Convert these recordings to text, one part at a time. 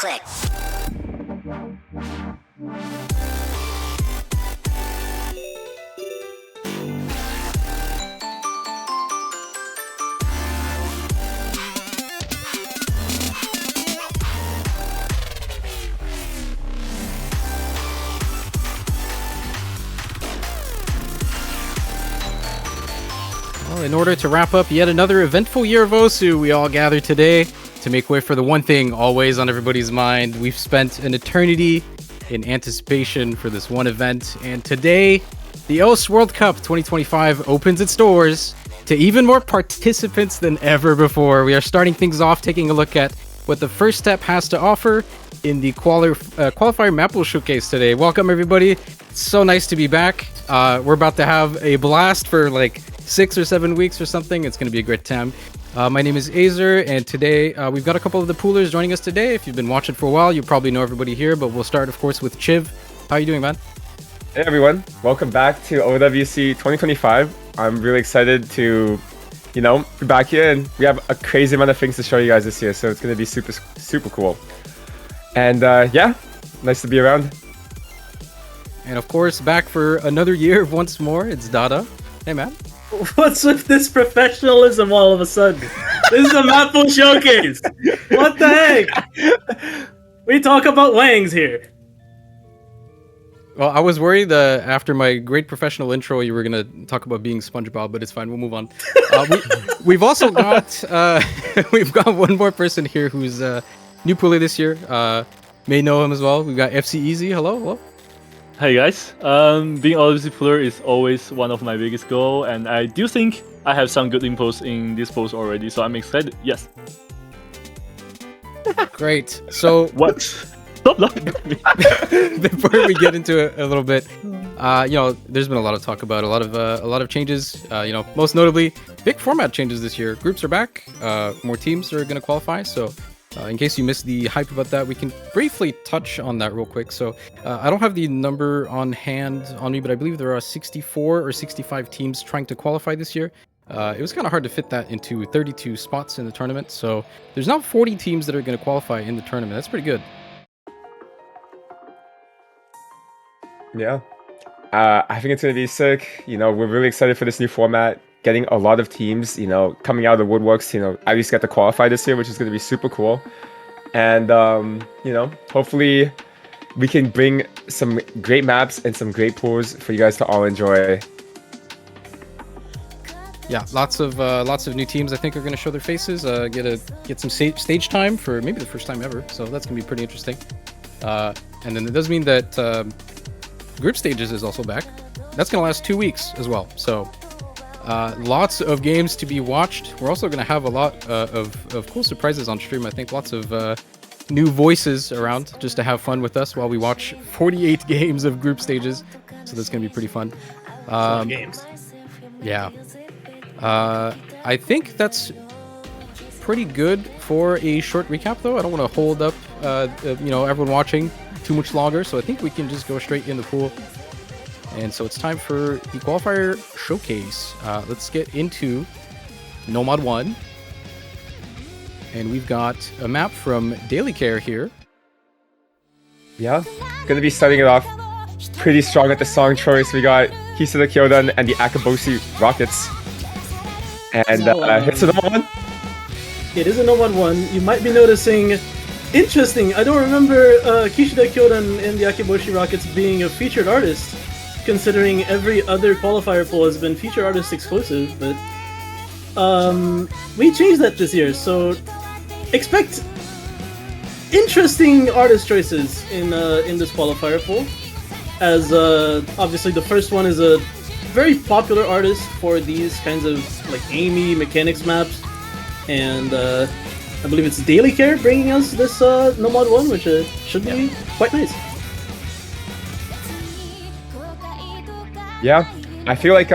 Click. Well, in order to wrap up yet another eventful year of Osu, we all gather today to make way for the one thing always on everybody's mind. We've spent an eternity in anticipation for this one event, and today, the OS World Cup 2025 opens its doors to even more participants than ever before. We are starting things off taking a look at what the first step has to offer in the Qualifier Mappool Showcase today. Welcome, everybody. It's so nice to be back. We're about to have a blast for like 6 or 7 weeks or something. It's going to be a great time. My name is Azer, and today we've got a couple of the poolers joining us today. If you've been watching for a while, you probably know everybody here, but we'll start, of course, with Chiv. How are you doing, man? Hey everyone, welcome back to OWC 2025. I'm really excited to, be back here, and we have a crazy amount of things to show you guys this year, so it's going to be super cool. And yeah, nice to be around. And of course, back for another year once more, it's Dada. Hey, man. What's with this professionalism all of a sudden? This is a Mappool showcase. What the heck? We talk about Wangs here. Well, I was worried after my great professional intro, you were going to talk about being SpongeBob, but it's fine. We'll move on. We've also got we've got one more person here who's new pooler this year. May know him as well. We've got FC Easy. Hello. Hey guys, being OWC pooler is always one of my biggest goals, and I do think I have some good impulse in this post already, so I'm excited. Yes. Great. So what? Stop laughing at me. Before we get into it a little bit, there's been a lot of talk about a lot of changes. Most notably, big format changes this year. Groups are back. More teams are going to qualify. So, in case you missed the hype about that, we can briefly touch on that real quick. So, I don't have the number on hand on me, but I believe there are 64 or 65 teams trying to qualify this year. It was kind of hard to fit that into 32 spots in the tournament. So, there's now 40 teams that are going to qualify in the tournament. That's pretty good. Yeah. I think it's going to be sick. We're really excited for this new format. Getting a lot of teams, coming out of the woodworks, at least get to qualify this year, which is going to be super cool. And, hopefully we can bring some great maps and some great pools for you guys to all enjoy. Yeah, lots of new teams I think are going to show their faces, get some stage time for maybe the first time ever. So that's going to be pretty interesting. And then it does mean that group stages is also back. That's going to last 2 weeks as well. So lots of games to be watched. We're also going to have a lot of cool surprises on stream. I think lots of new voices around just to have fun with us while we watch 48 games of group stages. So that's going to be pretty fun. Games. Yeah. I think that's pretty good for a short recap, though. I don't want to hold up, everyone watching too much longer. So I think we can just go straight in the pool. And so it's time for the Qualifier Showcase. Let's get into Nomod 1. And we've got a map from Daily Care here. Yeah, going to be starting it off pretty strong at the song choice. We got Kisada Kyodan and the Akaboshi Rockets. And it's a Nomod 1. It is a Nomod 1. You might be noticing... Interesting, I don't remember Kishida Kyodan and the Akiboshi Rockets being a featured artist, considering every other qualifier pool has been featured artist exclusive, but we changed that this year, so expect interesting artist choices in this qualifier pool, as obviously the first one is a very popular artist for these kinds of like Amy mechanics maps, and I believe it's Daily Care bringing us this Nomod 1, which should be quite nice. Yeah, I feel like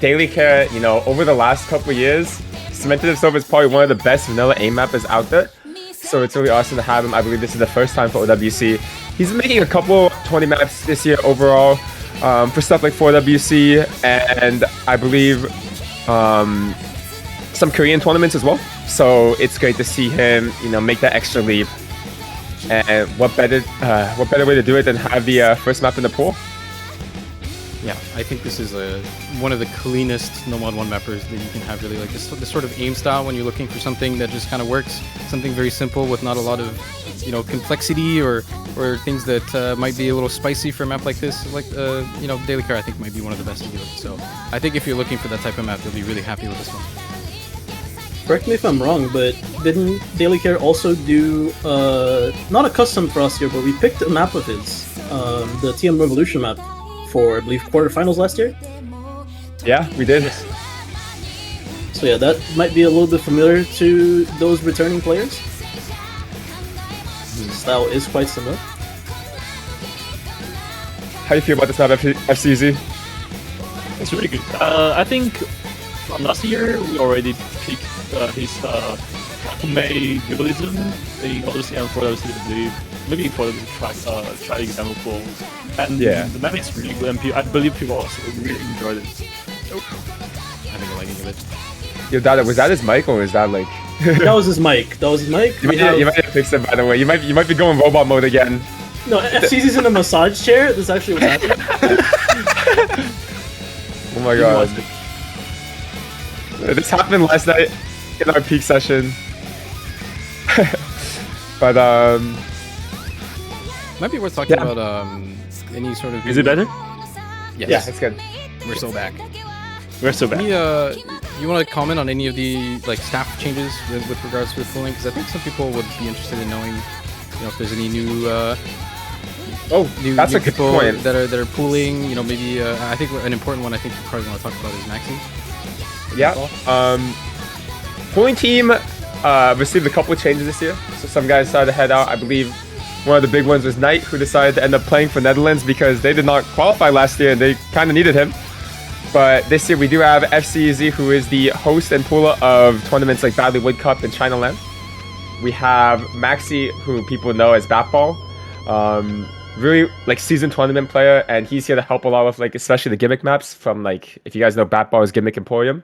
Daily Care, over the last couple of years, cemented himself as probably one of the best vanilla aim mappers out there. So it's really awesome to have him. I believe this is the first time for OWC. He's been making a couple 20 maps this year overall for stuff like 4WC and I believe some Korean tournaments as well. So it's great to see him, make that extra leap. And what better way to do it than have the first map in the pool? Yeah, I think this is one of the cleanest Nomod 1 mappers that you can have, really. Like this sort of aim style when you're looking for something that just kind of works, something very simple with not a lot of, you know, complexity or things that might be a little spicy for a map like this. Like, you know, Daily Care I think might be one of the best to do it. So I think if you're looking for that type of map, you'll be really happy with this one. Correct me if I'm wrong, but didn't Daily Care also do not a custom for us here, but we picked a map of his, the TM Revolution map for, I believe, quarterfinals last year? Yeah, we did. So yeah, that might be a little bit familiar to those returning players. The style is quite similar. How do you feel about this map, FCZ? It's really good. I think from last year we already picked his May dualism in Odyssey and for Odyssey, maybe for the try example for. And yeah, the map is really good, and I believe people also really enjoyed it. Having a liking of it. Yo, Dada, was that his mic or is that like? That was his mic. That was his mic. You might have fixed it, by the way. You might be going robot mode again. No, FCZ's in a massage chair. This is actually what's happening. Oh my god. This happened last night in our peak session. But might be worth talking about any sort of. Is it better? Yes. Yeah, it's good. We're so back. We're so back. You want to comment on any of the like staff changes with regards to the pooling? Because I think some people would be interested in knowing, you know, if there's any new. That's new a good people point. that are pooling. You know, maybe I think an important one I think you probably want to talk about is Maxi. Yeah. Pooling team received a couple of changes this year. So some guys decided to head out. I believe one of the big ones was Knight, who decided to end up playing for Netherlands because they did not qualify last year and they kind of needed him. But this year we do have FCZ, who is the host and pooler of tournaments like Badly Wood Cup and China Land. We have Maxi, who people know as Batball. Really like seasoned tournament player, and he's here to help a lot with like especially the gimmick maps from like, if you guys know Batball's Gimmick Emporium.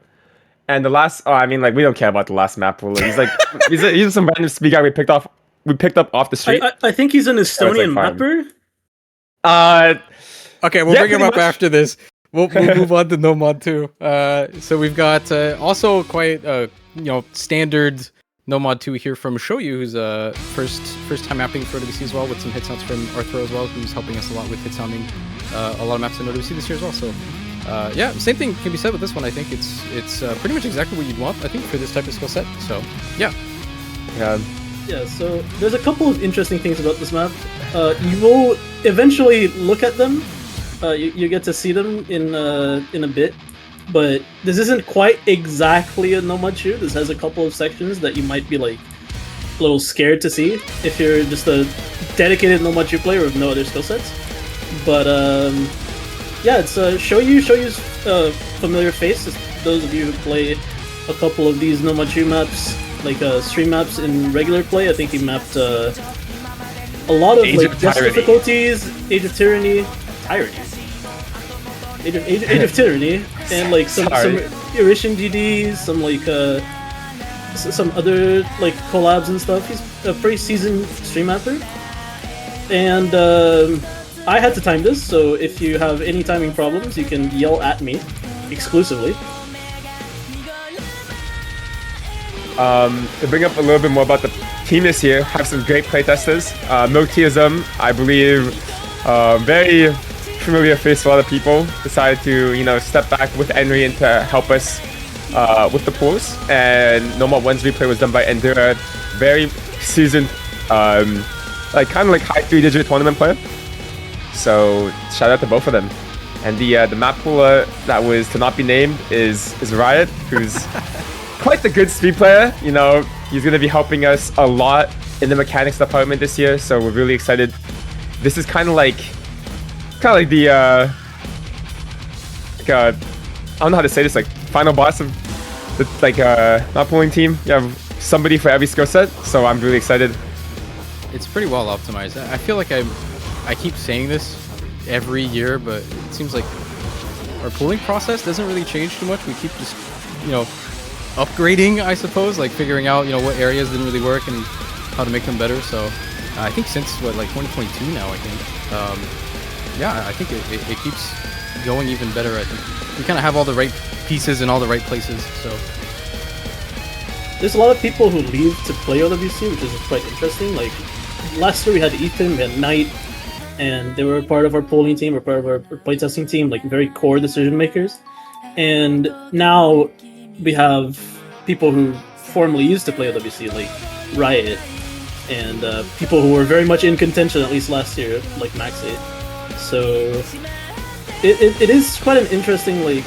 And the last, I mean, like, we don't care about the last map pooler. He's like, he's some random speed guy we picked up off the street. I think he's an Estonian mapper. Okay, we'll bring him up after this. We'll move on to Nomod too. So we've got also quite standard Nomod 2 here from Shoyu, who's first time mapping for OWC as well, with some hit sounds from Arthur as well, who's helping us a lot with hit sounding a lot of maps in OWC this year as well. So yeah, same thing can be said with this one. I think it's pretty much exactly what you'd want, I think, for this type of skill set. So yeah. Yeah, so there's a couple of interesting things about this map. You will eventually look at them. You get to see them in a bit, but this isn't quite exactly a Nomad shoe. This has a couple of sections that you might be like a little scared to see if you're just a dedicated Nomad shoe player with no other skill sets. But yeah, it's Shoyu's familiar face. Those of you who play a couple of these Nomad shoe maps, like stream maps in regular play, I think he mapped a lot of Age like just difficulties, Age of Tyranny, Age of Tyranny, and like some Irishan GDs, some like some other like collabs and stuff. He's a pretty seasoned stream mapper, and I had to time this, so if you have any timing problems, you can yell at me exclusively. To bring up a little bit more about the team this year, have some great playtesters. Milkteism, I believe, very familiar face for a lot of people, decided to step back with Henry and to help us with the pools. And Nomad 1's replay was done by Endura, very seasoned, like kind of like high 3-digit tournament player. So shout out to both of them. And the map pooler that was to not be named is Riot, who's quite the good speed player. He's going to be helping us a lot in the mechanics department this year, so we're really excited. This is kind of like the I don't know how to say this, like final boss of the map pooling team. You have somebody for every skill set, so I'm really excited. It's pretty well optimized. I feel like I keep saying this every year, but it seems like our pooling process doesn't really change too much. We keep just upgrading, I suppose, like figuring out what areas didn't really work and how to make them better. So I think since like 2022 now. I think. Yeah, I think it keeps going even better. I think we kind of have all the right pieces in all the right places. So there's a lot of people who leave to play OWC, which is quite interesting. Like last year we had Ethan, we had Knight, and they were part of our polling team or part of our playtesting team, like very core decision makers. And now we have people who formerly used to play OWC, like Riot, and people who were very much in contention at least last year, like Max8. So it is quite an interesting like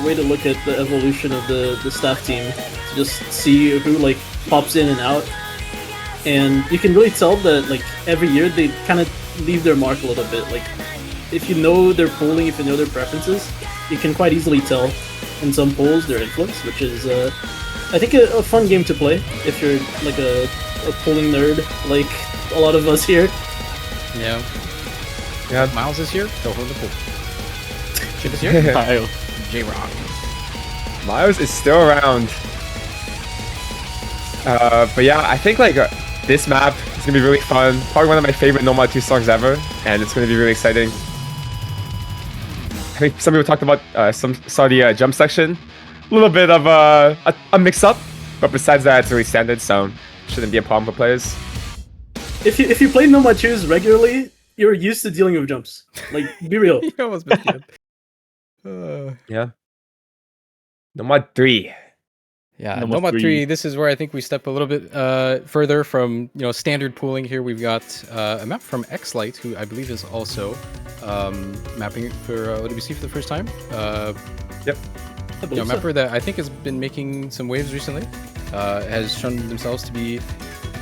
way to look at the evolution of the staff team, to just see who like pops in and out. And you can really tell that like every year they kind of leave their mark a little bit. Like if you know their polling, if you know their preferences, you can quite easily tell in some polls their influence, which is I think a fun game to play if you're like a polling nerd like a lot of us here. yeah. Yeah. Miles is here. Go hold the pool. Chip is here. Kyle. J-Rock. Miles is still around. But yeah, I think like this map is gonna be really fun. Probably one of my favorite Nomod 2 songs ever, and it's gonna be really exciting. I think some people talked about saw the jump section. A little bit of a mix-up, but besides that, it's really standard, so shouldn't be a problem for players. If you play Nomad 2s regularly, you're used to dealing with jumps. Like, be real. You almost missed it. Yeah. Nomad 3. Yeah, Nomad Nomad 3, 3, this is where I think we step a little bit further from, standard pooling here. We've got a map from Xlight, who I believe is also mapping it for OWC for the first time. Yep. Mapper that I think has been making some waves recently, has shown themselves to be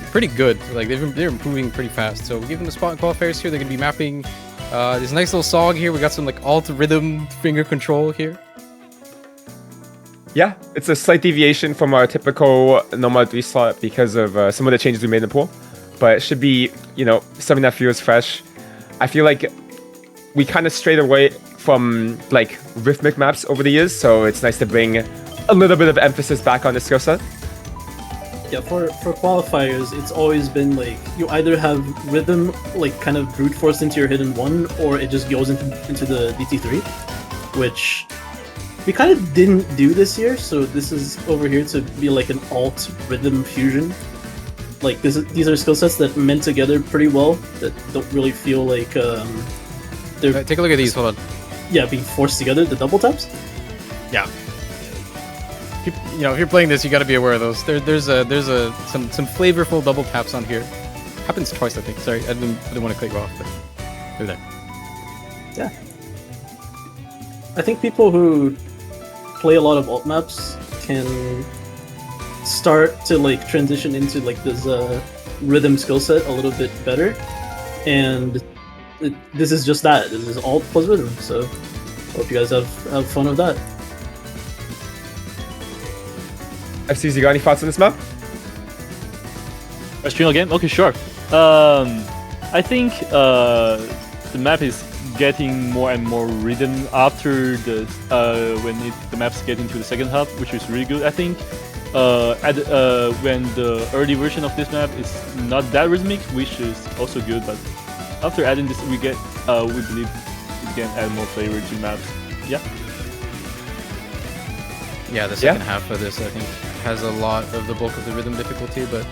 pretty good. Like they're improving pretty fast. So we give them a spot in qualifiers here. They're going to be mapping this nice little song here. We got some like alt rhythm finger control here. Yeah, it's a slight deviation from our typical Nomad 3 slot because of some of the changes we made in the pool. But it should be, something that feels fresh. I feel like we kind of strayed away from like rhythmic maps over the years, so it's nice to bring a little bit of emphasis back on the skill set. Yeah, for qualifiers, it's always been like you either have rhythm like kind of brute forced into your hidden one, or it just goes into the DT3, which we kind of didn't do this year. So this is over here to be like an alt rhythm fusion. Like these are skill sets that mend together pretty well, that don't really feel like they're Take a look at these. Hold on. being forced together. The double taps. Yeah. If you're playing this, you got to be aware of those. There's some flavorful double taps on here. Happens twice, I think. Sorry, I didn't want to cut you off, but they're there. Yeah. I think people who play a lot of alt maps can start to like transition into like this rhythm skill set a little bit better, and this is just that. This is alt plus rhythm. So hope you guys have fun with that. FCZ, you got any thoughts on this map? A string again? Okay, sure. I think the map is getting more and more rhythm after the the maps get into the second half, which is really good. I think when the early version of this map is not that rhythmic, which is also good. But after adding this, we believe we can add more flavor to maps. Yeah. Yeah, the second half of this, I think, has a lot of the bulk of the rhythm difficulty, but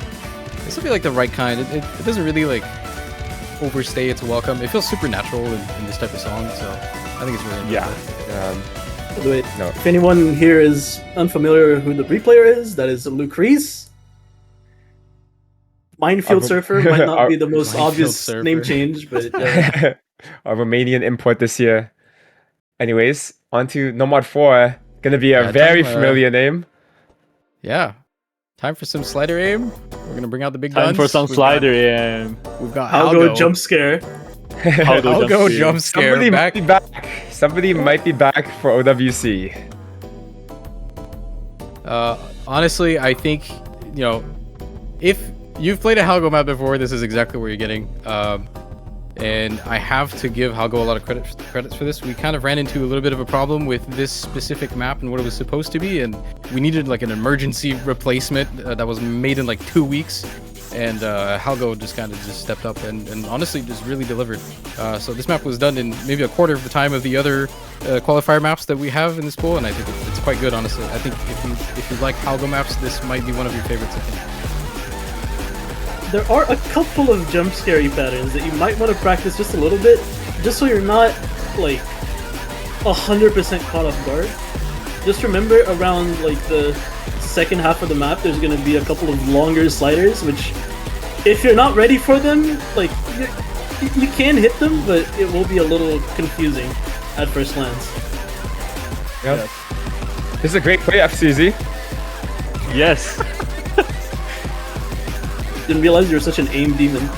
this will be like the right kind. It doesn't really like overstay its welcome. It feels super natural in this type of song, so I think it's really Wait, no. If anyone here is unfamiliar who the replayer is, that is Lucrece. Minefield Surfer might not be the most obvious name change, but a Romanian import this year. Anyways, on to Nomad 4. Gonna be a very familiar name. Yeah. Time for some slider aim. We're gonna bring out the big guns. Time for some slider aim. We've got Algo jump scare. Algo jump scare. Somebody might be back. Somebody might be back for OWC. Honestly, I think, if you've played a Halgo map before, this is exactly what you're getting. And I have to give Halgo a lot of credits for this. We kind of ran into a little bit of a problem with this specific map and what it was supposed to be, and we needed like an emergency replacement that was made in like 2 weeks. and Halgo just kind of just stepped up and honestly just really delivered. So this map was done in maybe a quarter of the time of the other qualifier maps that we have in this pool, and I think it's quite good, honestly. I think if you like Halgo maps, this might be one of your favorites, I think. There are a couple of jump scary patterns that you might want to practice just a little bit, just so you're not like 100% caught off guard. Just remember around like the second half of the map, there's going to be a couple of longer sliders, which if you're not ready for them, like you can hit them, but it will be a little confusing at first glance. Yep. This is a great play, FCZ. Yes. Didn't realize you were such an aim demon.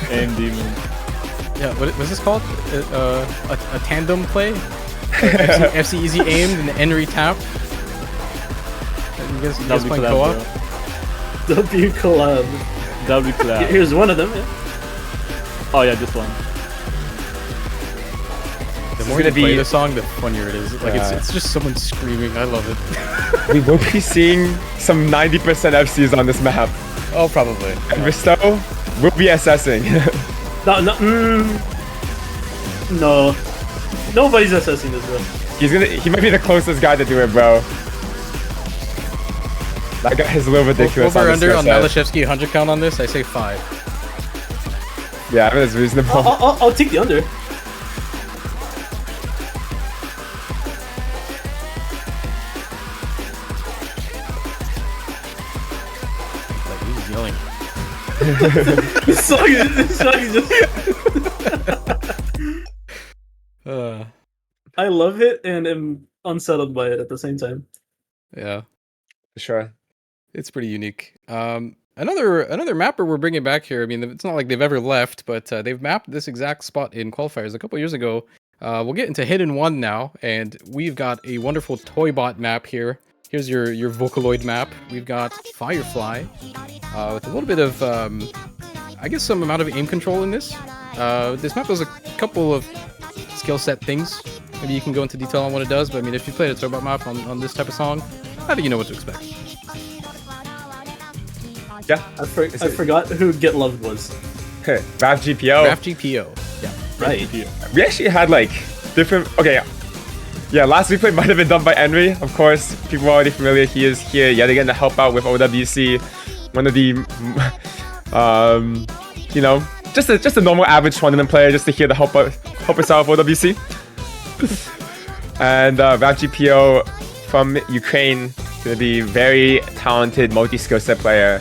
Aim demon. Yeah, what was this called? A tandem play? FC easy aimed and Henry tap. You guys playing co-op? W collab. W collab. Here's one of them. Yeah. Oh yeah, this one. The more you play the song, the funnier it is. Like it's just someone screaming. I love it. We will be seeing some 90% FCs on this map. Oh, probably. And Risto will be assessing. No. Nobody's assessing this, bro. He might be the closest guy to do it, bro. That guy is a little ridiculous. Over under on Malashevsky 100 count on this, I say 5. Yeah, I mean, it's reasonable. I'll take the under. Like, he's yelling. This song is just... I love it and am unsettled by it at the same time. Yeah. Sure. It's pretty unique. Another mapper we're bringing back here. I mean, it's not like they've ever left, but they've mapped this exact spot in qualifiers a couple years ago. We'll get into Hidden 1 now, and we've got a wonderful Toybot map here. Here's your Vocaloid map. We've got Firefly with a little bit of, I guess, some amount of aim control in this. This map does a couple of skill set things. Maybe you can go into detail on what it does, but I mean, if you played a Toybot map on this type of song, I think you know what to expect. Yeah, I forgot who Get Loved was. RAF GPO. RAF GPO. Yeah. Right. We actually had like different. Okay. Yeah, last replay might have been done by Henry. Of course, people are already familiar. He is here yet again to help out with OWC. One of the, you know, just a normal average tournament player, just to here to help us out with OWC. And RAF GPO from Ukraine, gonna be very talented multi-skill set player.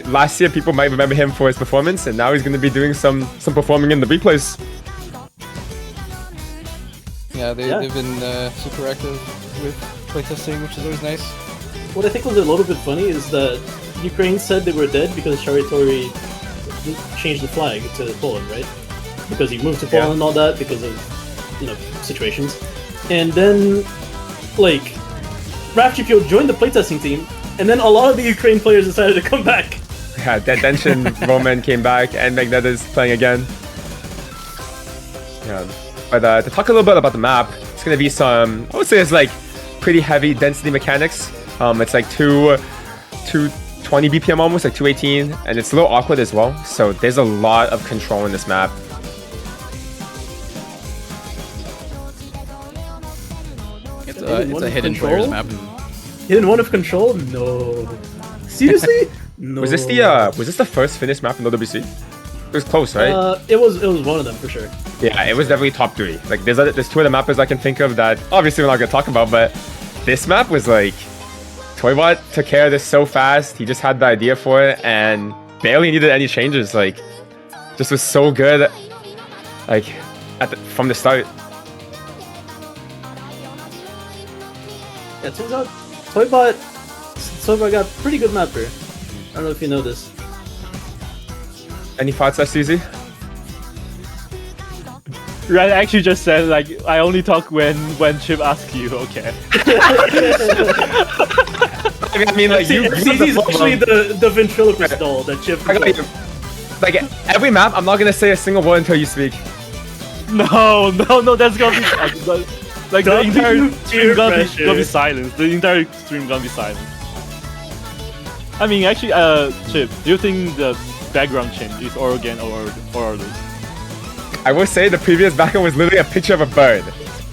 Last year, people might remember him for his performance, and now he's going to be doing some performing in the replays. Yeah, they've been super active with playtesting, which is always nice. What I think was a little bit funny is that Ukraine said they were dead because Sharitori changed the flag to Poland, right? Because he moved to Poland and all that because of, you know, situations. And then, like, RAF GPO joined the playtesting team, and then a lot of the Ukraine players decided to come back. Yeah, Denshin Roman came back, and Magnet is playing again. Yeah. But to talk a little bit about the map, it's gonna be some, I would say it's like pretty heavy density mechanics. It's like 220 BPM almost, like 218, and it's a little awkward as well. So there's a lot of control in this map. It's a hidden players map. Hidden one of control? No. Seriously? No. Was this the first finished map in OWC? It was close, right? It was one of them for sure. Yeah, it was definitely top 3. Like there's two other mappers I can think of that obviously we're not gonna talk about, but this map was like Toybot took care of this so fast. He just had the idea for it and barely needed any changes. Like, just was so good. Like from the start. Yeah, it turns out Toybot got pretty good mapper. I don't know if you know this. Any thoughts, SCZ? Right, I actually just said, like, I only talk when Chip asks you, okay. I mean, like, he's actually the ventriloquist doll that Chip... Like, every map, I'm not gonna say a single word until you speak. No, that's gonna be... Like, the entire stream gonna be silent. The entire stream gonna be silent. I mean, actually, Chip, do you think the background change is Oregon or others? I will say the previous background was literally a picture of a bird.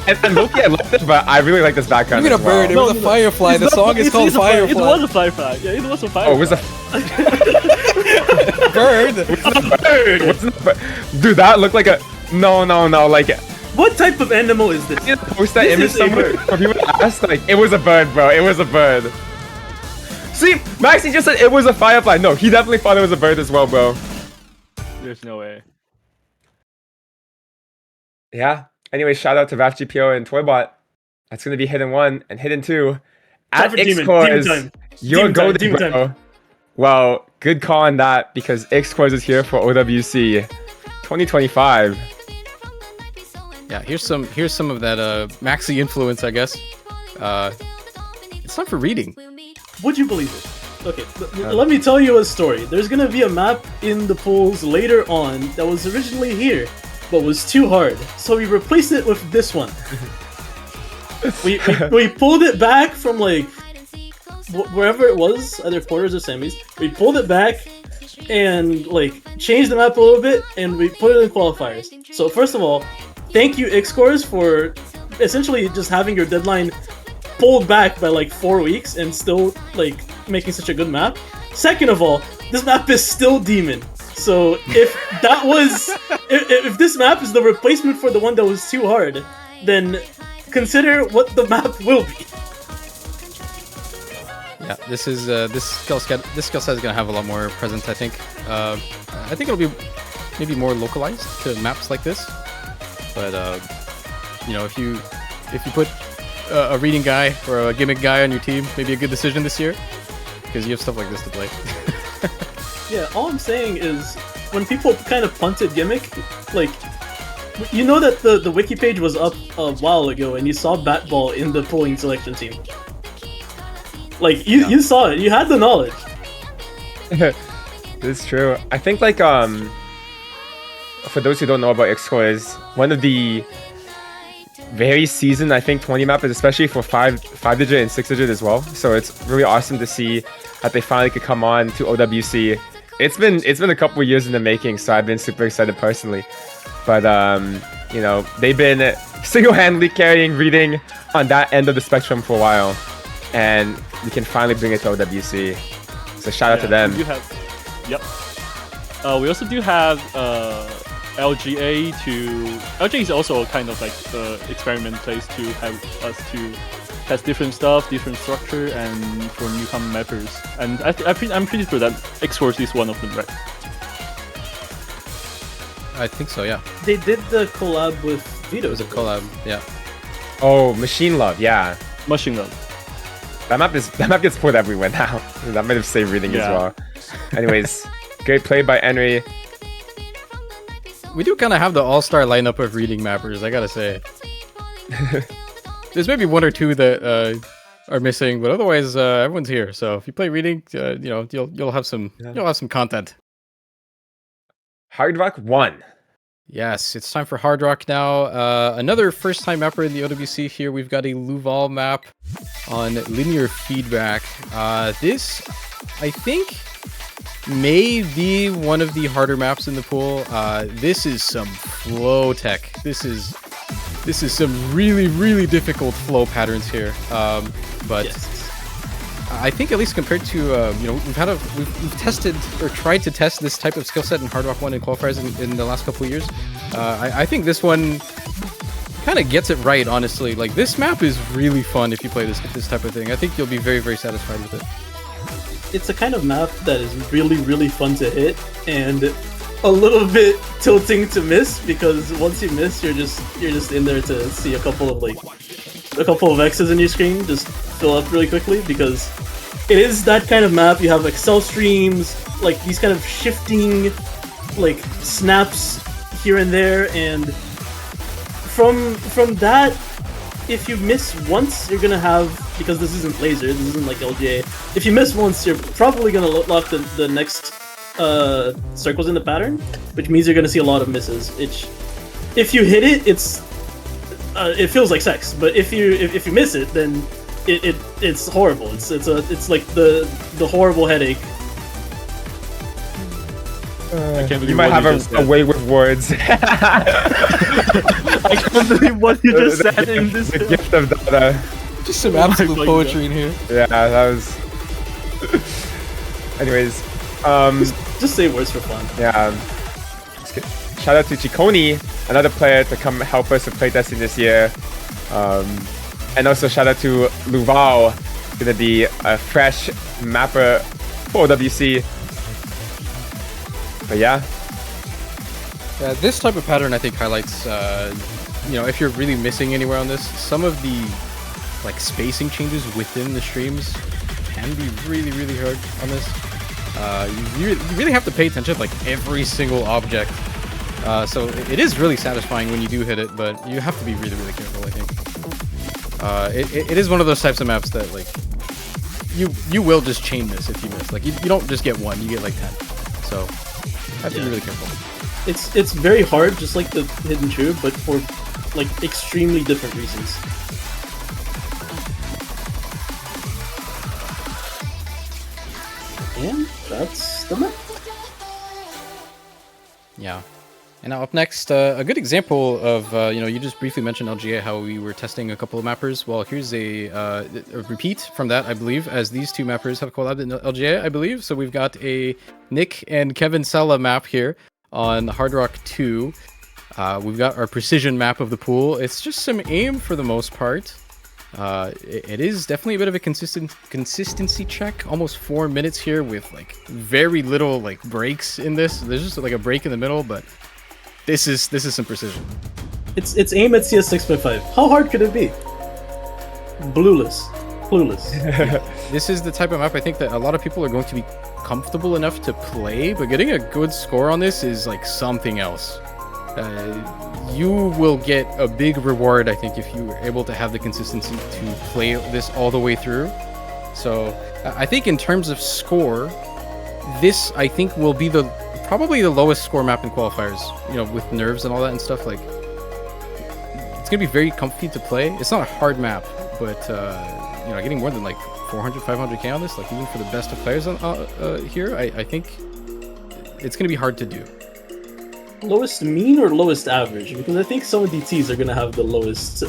And Loki, I loved it, but I really like this background. Even a as well. bird. It was a firefly. The song is called Firefly. It was a firefly. Yeah, it was a firefly. Oh, it was a bird. bird. Wasn't a bird. Dude, that looked like a no. Like, What type of animal is this? I need to post that This image is a somewhere. bird. For people to ask, like, it was a bird, bro. It was a bird. See, Maxie just said it was a firefly. No, he definitely thought it was a bird as well, bro. There's no way. Yeah. Anyway, shout out to VAFGPO and Toybot. That's gonna be hidden 1 and hidden 2. Time At for Demon Xcores, time. you're Demon time, golden, Demon bro. time. Well, good call on that because Xcores is here for OWC 2025. Yeah, here's some of that Maxi influence, I guess. It's time for reading. Would you believe it? Okay, let me tell you a story. There's gonna be a map in the pools later on that was originally here, but was too hard. So we replaced it with this one. we pulled it back from like wherever it was, either quarters or semis. We pulled it back and like changed the map a little bit, and we put it in qualifiers. So first of all, thank you Xcores for essentially just having your deadline pulled back by like 4 weeks and still like making such a good map. Second of all, this map is still Demon. So if that was if this map is the replacement for the one that was too hard, then consider what the map will be. Yeah, this is this skill set is gonna have a lot more presence. I think it'll be maybe more localized to maps like this. But you know, if you put a reading guy or a gimmick guy on your team, maybe a good decision this year because you have stuff like this to play. Yeah, all I'm saying is when people kind of punted Gimmick, like, you know that the wiki page was up a while ago and you saw Batball in the pulling selection team. Like, you saw it, you had the knowledge. This is true. I think like for those who don't know about Xcores, one of the very seasoned, I think, 20 mappers, especially for 5-digit and 6-digit as well. So it's really awesome to see that they finally could come on to OWC. It's been a couple of years in the making, so I've been super excited personally. But you know, they've been single-handedly carrying reading on that end of the spectrum for a while, and we can finally bring it to OWC. So shout out to them. We do have, yep. We also do have LGA LGA is also kind of like the experiment place to have us to test different stuff, different structure, and for newcomer mappers. And I'm pretty sure that X-Force is one of them, right? I think so, yeah. They did the collab with Vito. It was a collab, yeah. Oh, Machine Love, yeah. Machine Love. That map gets pulled everywhere now. That might have saved reading as well. Anyways, great play by Henry. We do kind of have the all-star lineup of reading mappers, I gotta say. There's maybe one or two that are missing, but otherwise everyone's here. So if you play reading, you know, you'll have some content. Hard Rock 1. Yes, it's time for Hard Rock now. Another first-time mapper in the OWC here. We've got a Luval map on linear feedback. This, I think, may be one of the harder maps in the pool. This is some flow tech. This is some really, really difficult flow patterns here. But Yes. I think at least compared to you know, we've tested or tried to test this type of skill set in Hard Rock 1 and qualifiers in the last couple of years. I think this one kind of gets it right, honestly. Like, this map is really fun if you play this type of thing. I think you'll be very, very satisfied with it. It's a kind of map that is really, really fun to hit and a little bit tilting to miss, because once you miss, you're just in there to see a couple of X's in your screen just fill up really quickly, because it is that kind of map. You have Excel streams, like these kind of shifting like snaps here and there, and from that, if you miss once, you're gonna have, because this isn't laser, this isn't like LGA, if you miss once, you're probably gonna lock the next circles in the pattern, which means you're gonna see a lot of misses. If you hit it, it feels like sex, but if you miss it, then it's horrible. It's like the horrible headache. I can't believe You might what have just a said. way with words. I can't believe what you just said in this. The gift of data. Just some Oh my absolute God. poetry in here. Yeah, that was. Anyways, Just say words for fun. yeah. Shout out to Chikoni, another player to come help us with playtesting this year. And also shout out to Luval, gonna be a fresh mapper for WC. But yeah, This type of pattern, I think, highlights, if you're really missing anywhere on this, some of the like spacing changes within the streams can be really, really hard on this. You really have to pay attention to like every single object. So it is really satisfying when you do hit it, but you have to be really, really careful, I think. It is one of those types of maps that like you will just chain miss if you miss. Like you don't just get one, you get like 10. So have to be really careful. It's very hard, just like the hidden tube, but for like extremely different reasons. And that's the map. Yeah. And now up next, a good example of, you just briefly mentioned LGA, how we were testing a couple of mappers. Well, here's a repeat from that, I believe, as these two mappers have collabed in LGA, I believe. So we've got a Nick and Kevin Sella map here on Hard Rock 2. We've got our precision map of the pool. It's just some aim for the most part. It is definitely a bit of a consistency check. Almost 4 minutes here with like very little like breaks in this. There's just like a break in the middle, but this is some precision. It's aim at CS 6.5. How hard could it be? Clueless. This is the type of map I think that a lot of people are going to be comfortable enough to play, but getting a good score on this is like something else. You will get a big reward, I think, if you are able to have the consistency to play this all the way through. So I think in terms of score, this I think will be probably the lowest score map in qualifiers, with nerves and all that and stuff. Like, it's gonna be very comfy to play. It's not a hard map, but getting more than like 400, 500k on this, like even for the best of players here, I think it's gonna be hard to do. Lowest mean or lowest average? Because I think some of DTs are gonna have the lowest,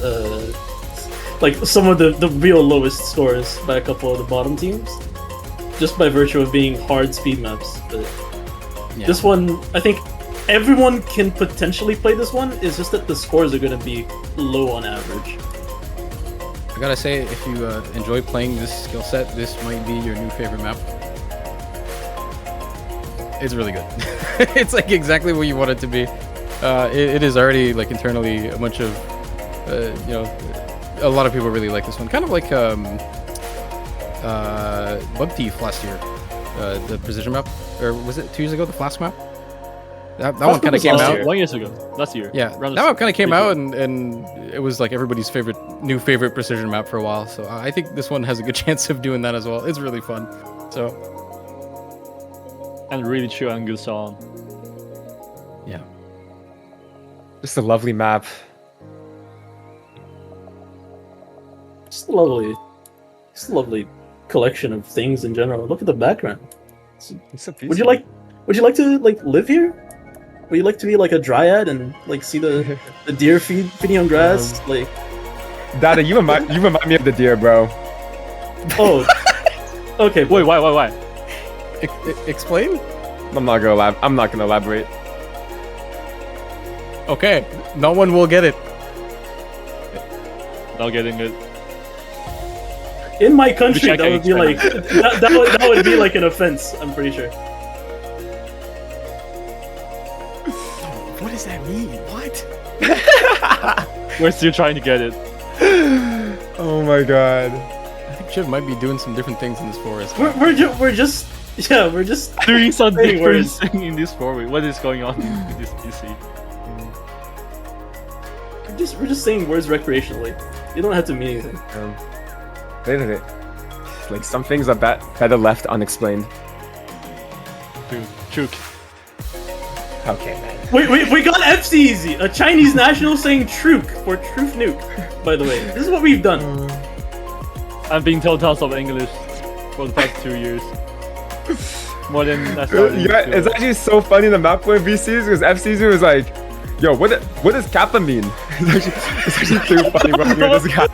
like some of the real lowest scores by a couple of the bottom teams, just by virtue of being hard speed maps. But Yeah. this one, I think everyone can potentially play this one. It's just that the scores are gonna be low on average. I gotta say, if you enjoy playing this skill set, this might be your new favorite map. It's really good. It's like exactly what you want it to be. It is already like internally a bunch of, a lot of people really like this one. Kind of like Bug Thief last year, the precision map, or was it 2 years ago? The Flask map. That one kind of came out. 1 year ago, last year. Yeah, that one kind of came out, and it was like everybody's new favorite precision map for a while. So I think this one has a good chance of doing that as well. It's really fun. So. And really chill and good song. Yeah. just a lovely map. Just a lovely collection of things in general. Look at the background. It's so beautiful. Would you like to like live here? Would you like to be like a dryad and like see the deer feeding on grass? Like, Dada, you remind me of the deer, bro. oh, okay. Wait, why? Explain? I'm not gonna elaborate. Okay, no one will get it. Not getting it. In my country, Which I that would be can like that would be like an offense. I'm pretty sure. What does that mean? What? We're still trying to get it. Oh my god. I think Shiv might be doing some different things in this forest. We're just Doing something Saying words. different in this forward. What is going on in this PC? we're just saying words recreationally. You don't have to mean anything. Like some things are better left unexplained. Dude, Chook. Okay, man. We got FCZ, a Chinese national saying "truk" for truth nuke. By the way, this is what we've done. I've been told tons of English for the past 2 years. More than I started. Yeah, it's actually so funny in the Mappool VCs because FCZ was like, yo, what does Kappa mean? It's actually too funny working with this guy.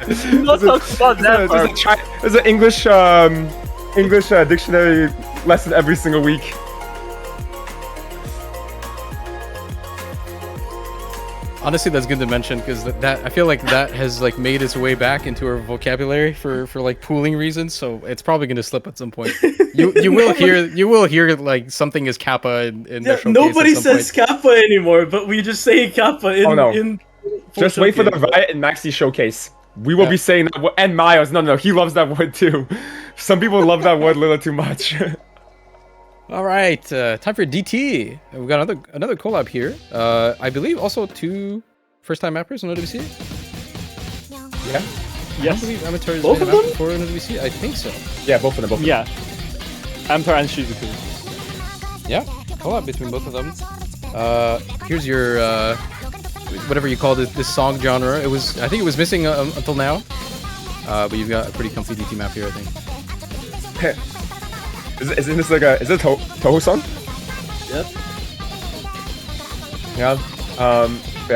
Not talk about that part. There's an English dictionary lesson every single week. Honestly, that's good to mention because that I feel like that has like made its way back into our vocabulary for like pooling reasons. So it's probably going to slip at some point. You will hear like something is kappa in the showcase. Nobody says kappa anymore, but we just say kappa in. Oh, no. in Just wait for the Riot and Maxi showcase. We will be saying that word. And Miles, no, he loves that word too. Some people love that word a little too much. All right, time for DT. We've got another collab here. I believe also 2 first-time mappers on OWC. Yeah. I don't believe Amateur has Both been of a mapper them? before on OWC. I think so. Yeah, both of them. Yeah. Amateur and Shizuku. Yeah, collab between both of them. Here's your whatever you call this song genre. I think it was missing until now. But you've got a pretty comfy DT map here, I think. Isn't this like is it a Toho song? Yep. Yeah.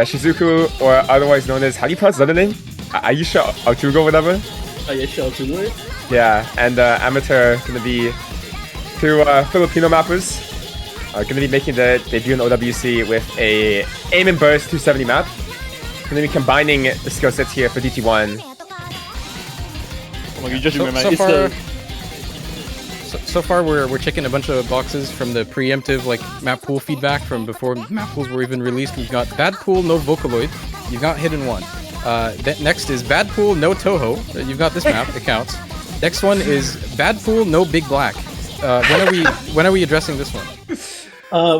Shizuku, or otherwise known as, how do you pronounce his other name? Aisha Artugo, whatever. Aisha Artugo. Yeah, and Amateur gonna be 2 Filipino mappers. Gonna be making the debut in OWC with a aim and burst 270 map. Gonna be combining the skill sets here for DT1. Oh my god, you just remember. So far, we're checking a bunch of boxes from the preemptive like Mappool feedback from before Mappools were even released. We've got bad pool, no Vocaloid. You've got hidden one. Next is bad pool, no Toho. You've got this map. It counts. Next one is bad pool, no Big Black. When are we addressing this one?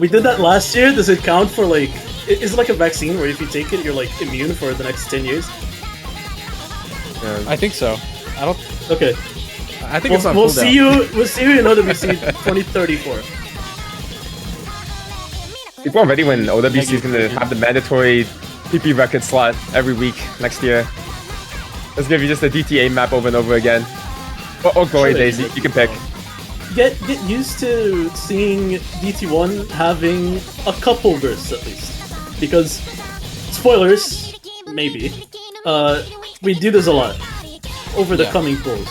We did that last year. Does it count for like? Is it like a vaccine where if you take it, you're like immune for the next 10 years? I think so. I don't. Okay. I think it's on we'll cooldown. We'll see you in OWC 2034. People are ready when OWC is gonna have the mandatory PP record slot every week next year. Let's give you just a DTA map over and over again. Or Glory Days, you can pick. Get used to seeing DT1 having a couple bursts at least. Because, spoilers, maybe, we do this a lot over the coming pools.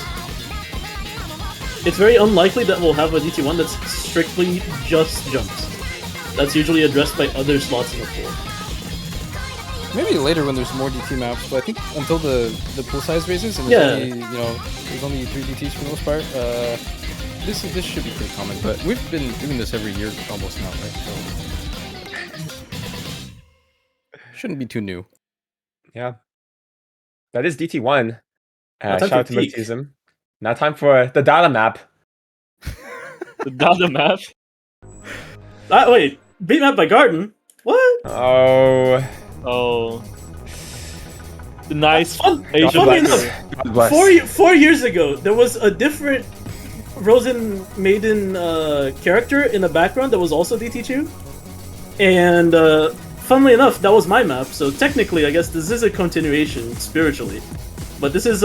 It's very unlikely that we'll have a DT1 that's strictly just jumps. That's usually addressed by other slots in the pool. Maybe later when there's more DT maps, but I think until the pool size raises and there's only 3 DTs for the most part, this should be pretty common. But we've been doing this every year almost now, right? So shouldn't be too new. Yeah. That is DT1. Shout time out for to peak. Mixism. Now time for the data map. The data map. Wait, beat map by Garden? What? Oh. The nice Asian Funny black enough, God bless. 4 years ago, there was a different Rosen Maiden character in the background that was also DT2. And funnily enough, that was my map, so technically I guess this is a continuation spiritually. But this is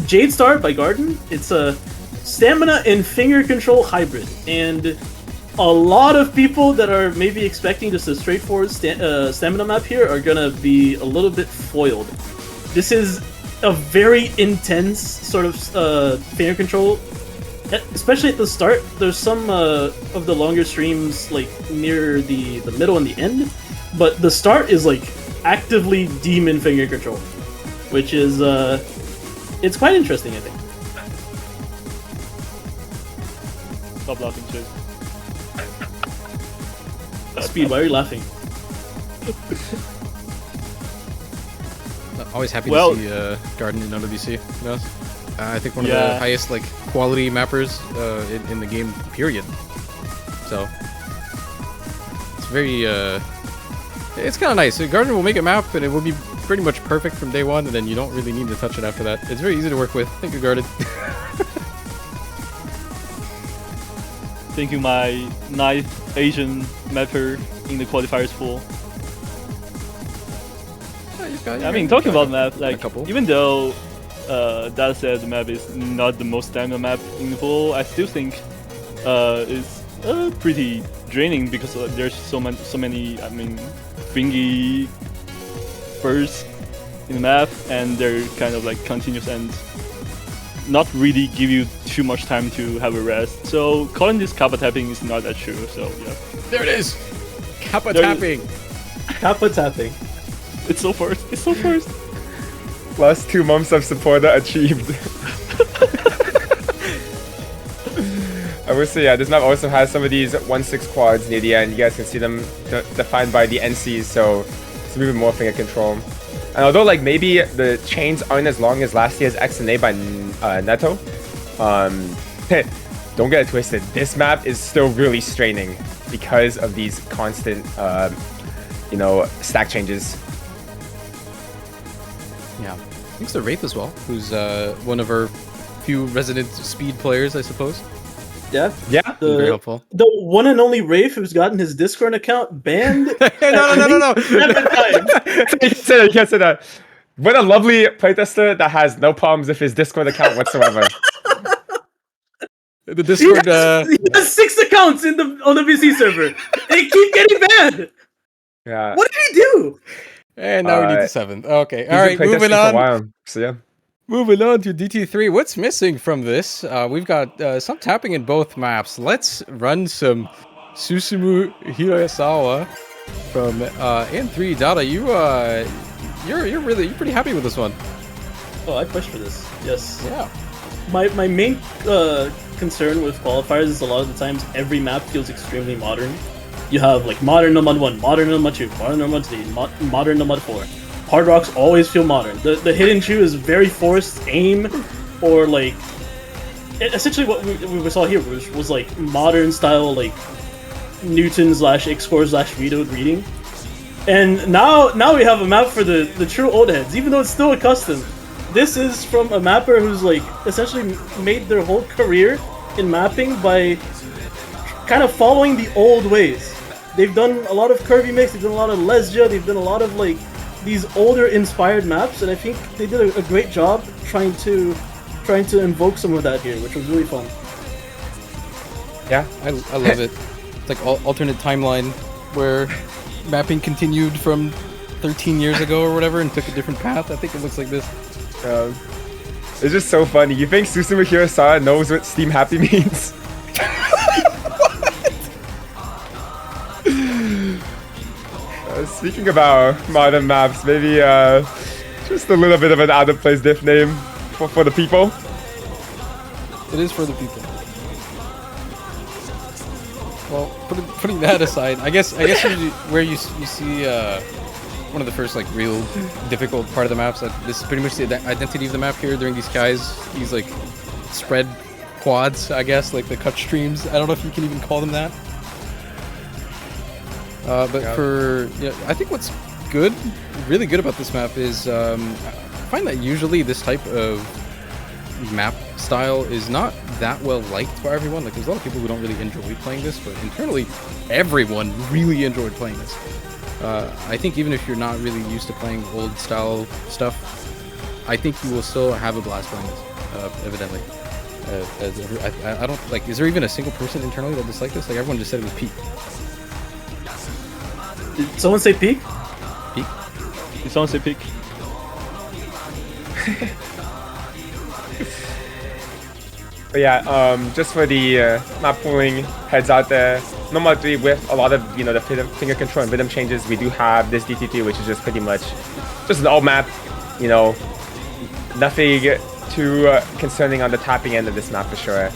Jade Star by Garden. It's a stamina and finger control hybrid. And a lot of people that are maybe expecting just a straightforward stamina map here are gonna be a little bit foiled. This is a very intense sort of finger control, especially at the start. There's some of the longer streams like near the middle and the end, but the start is like actively demon finger control, which is it's quite interesting, I think. Stop laughing, Chase. Speed, why are you laughing? Always happy to see Garden in OWC. You know? I think one of the highest like quality mappers in the game, period. So it's very it's kind of nice. Garden will make a map and it will be pretty much perfect from day one, and then you don't really need to touch it after that. It's very easy to work with. Thank you, Garden. Thank you, my nice Asian mapper in the qualifiers pool. Yeah, I mean, talking about map, like, even though that said, the map is not the most stamina map in the pool. I still think it's pretty draining because there's so many thingy bursts in the map, and they're kind of like continuous and not really give you too much time to have a rest. So calling this kappa tapping is not that true. So yeah, There it is. Kappa tapping. Kappa tapping. it's so first. It's so first. Plus 2 months of supporter achieved. I will say, yeah, this map also has some of these 1-6 quads near the end. You guys can see them defined by the NCs, so it's even more finger control. And although like maybe the chains aren't as long as last year's X and A by Neto, don't get it twisted. This map is still really straining because of these constant, stack changes. Yeah. Thanks to Wraith as well, who's one of our few resident speed players, I suppose. Yeah. Yeah, Very helpful. The one and only Rafe who's gotten his Discord account banned. No. 7 times. You can't say that. What a lovely playtester that has no problems with his Discord account whatsoever. The Discord. He has 6 accounts on the VC server. They keep getting banned. Yeah. What did he do? And now we need the 7th. Okay. He's All right. been playtesting Moving for a on. while, so yeah. Moving on to DT3. What's missing from this? We've got some tapping in both maps. Let's run some Susumu Hirasawa from N3. Dada, you're pretty happy with this one. Oh, I pushed for this. Yes. Yeah. My main concern with qualifiers is a lot of the times every map feels extremely modern. You have like modern Nomod 1, modern Nomod 2, modern Nomod 3, modern Nomod 4. Hard rocks always feel modern. The hidden chew is very forced aim, or like essentially what we saw here was like modern style like Newton / Xcore / Vito reading. And now we have a map for the true old heads, even though it's still a custom. This is from a mapper who's like essentially made their whole career in mapping by kind of following the old ways. They've done a lot of curvy mix, they've done a lot of Lesja, they've done a lot of like these older inspired maps, and I think they did a great job trying to invoke some of that here, which was really fun. Yeah. I love it. It's like alternate timeline where mapping continued from 13 years ago or whatever and took a different path. I think it looks like this. It's just so funny. You think Susumu Hirasawa knows what Steam Happy means? Speaking about modern maps, maybe just a little bit of an out-of-place diff name for the people. It is for the people. Well, putting that aside, I guess where you see one of the first like real difficult part of the maps. This is pretty much the identity of the map here during these these like spread quads, I guess, like the cut streams. I don't know if you can even call them that. But I think what's really good about this map is I find that usually this type of map style is not that well liked by everyone. Like, there's a lot of people who don't really enjoy playing this, but internally, everyone really enjoyed playing this. I think even if you're not really used to playing old style stuff, I think you will still have a blast playing this. Evidently, I don't like. Is there even a single person internally that disliked this? Like, everyone just said it was peak. Did someone say peak? Peak. Did someone say peak? But yeah, just for the map pooling heads out there, Nomod 3 with a lot of the finger control and rhythm changes, we do have this DT3, which is just pretty much just an old map. Nothing too concerning on the tapping end of this map for sure.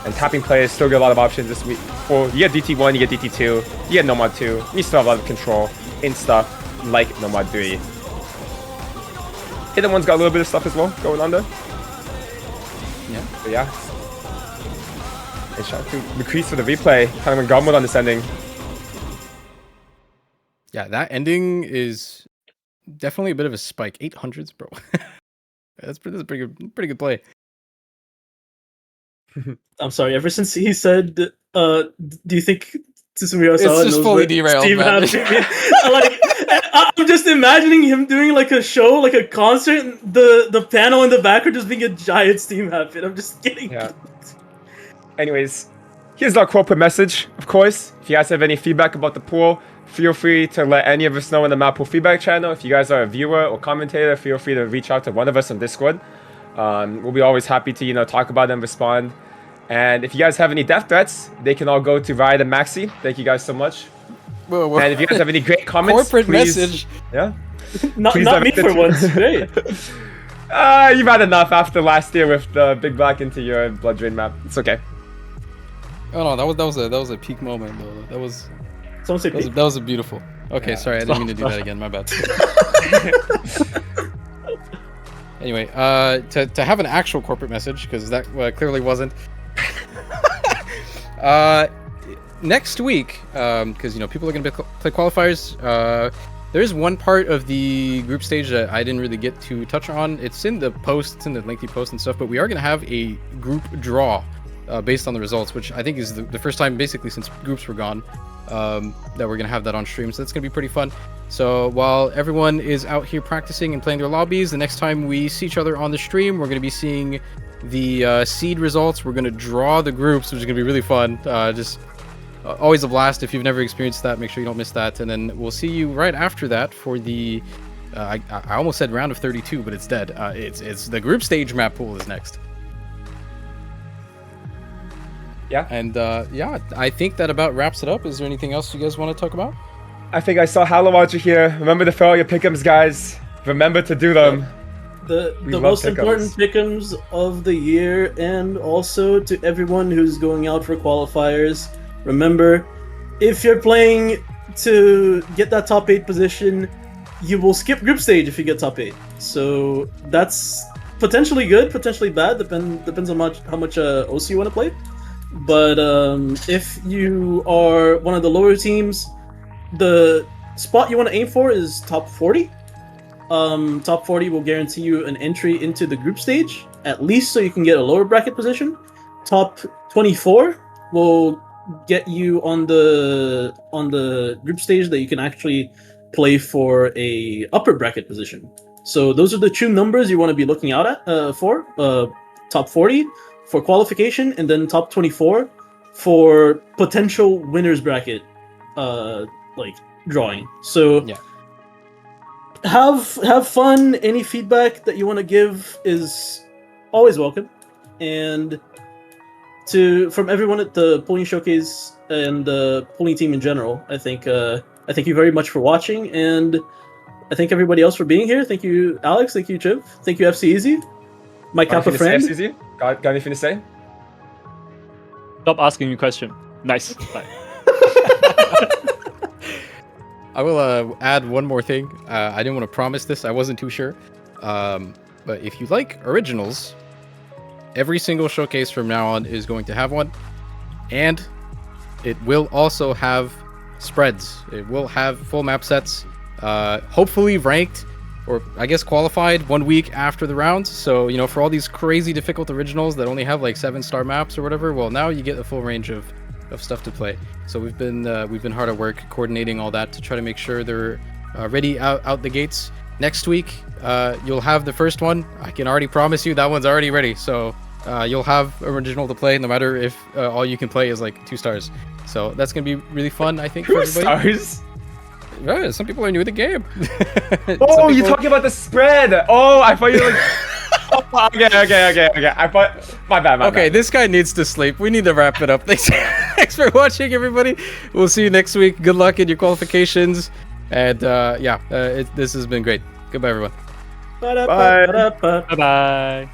And tapping players still get a lot of options this week. Well, you get DT1, you get DT2, you get Nomod 2. You still have a lot of control in stuff like Nomod 3. Hidden One's got a little bit of stuff as well going on there. Yeah. But yeah. And shout out to McCrease for the replay. Kind of a goblet on this ending. Yeah, that ending is definitely a bit of a spike. 800s, bro. That's pretty good play. I'm sorry. Ever since he said, "Do you think Susumu Hirasawa It's just knows fully what derailed, Steve man. Happy means?" I'm just imagining him doing like a show, like a concert, and the panel in the background just being a giant Steam map. And I'm just getting. Yeah. Anyways, here's our corporate message, of course. If you guys have any feedback about the pool, feel free to let any of us know in the Mappool feedback channel. If you guys are a viewer or commentator, feel free to reach out to one of us on Discord. We'll be always happy to, talk about them, respond. And if you guys have any death threats, they can all go to Riot and Maxi. Thank you guys so much. Whoa. And if you guys have any great comments, Corporate please, message. Yeah. Not me direct it for to- once. Great. You've had enough after last year with the big black into your blood drain map. It's okay. Oh no, that was a peak moment though. Someone say That was a beautiful. Okay, Yeah. sorry, I didn't mean to do that again. My bad. Anyway, to have an actual corporate message, because that clearly wasn't. Next week, because people are going to play qualifiers. There is one part of the group stage that I didn't really get to touch on. It's in the post, it's in the lengthy post and stuff. But we are going to have a group draw based on the results, which I think is the first time basically since groups were gone that we're going to have that on stream. So that's going to be pretty fun. So while everyone is out here practicing and playing their lobbies, the next time we see each other on the stream, we're going to be seeing the seed results. We're going to draw the groups, which is going to be really fun. Always a blast. If you've never experienced that, make sure you don't miss that. And then we'll see you right after that for the I almost said round of 32, but it's dead. It's the group stage map pool is next. Yeah. And yeah, I think that about wraps it up. Is there anything else you guys want to talk about? I think I saw Hallowager here. Remember to fill out your pick'ems, guys. Remember to do them. The love most pick'ems. important pick'ems of the year, and also to everyone who's going out for qualifiers. Remember, if you're playing to get that top 8 position, you will skip group stage if you get top 8. So that's potentially good, potentially bad. Depends on how much OC you want to play. But if you are one of the lower teams, the spot you want to aim for is top 40. Top 40 will guarantee you an entry into the group stage, at least so you can get a lower bracket position. Top 24 will get you on the group stage that you can actually play for a upper bracket position. So those are the two numbers you want to be looking out at for top 40 for qualification, and then top 24 for potential winners bracket drawing. So Yeah. have fun. Any feedback that you want to give is always welcome. And from everyone at the Pooling Showcase and the Pooling team in general, I thank you very much for watching, and I thank everybody else for being here. Thank you, Alex. Thank you, Chiv. Thank you, FC Easy. My Kappa friend. FCZ? Got anything to say? Stop asking me question. Nice. Bye. I will add one more thing. I didn't want to promise this. I wasn't too sure. But if you like originals, every single showcase from now on is going to have one. And it will also have spreads. It will have full map sets. Hopefully ranked, or I guess qualified 1 week after the rounds. So, for all these crazy difficult originals that only have like 7-star maps or whatever, well, now you get a full range of stuff to play. So we've been hard at work coordinating all that to try to make sure they're ready out the gates. Next week, you'll have the first one. I can already promise you that one's already ready. So you'll have original to play, no matter if all you can play is like 2 stars. So that's gonna be really fun, I think, for 2 everybody. stars? Yeah, some people are new to the game. Oh, you're talking about the spread. Oh, I thought you were like... Okay. I thought... My bad. Okay, this guy needs to sleep. We need to wrap it up. Thanks for watching, everybody. We'll see you next week. Good luck in your qualifications. And this has been great. Goodbye, everyone. Bye. Bye bye.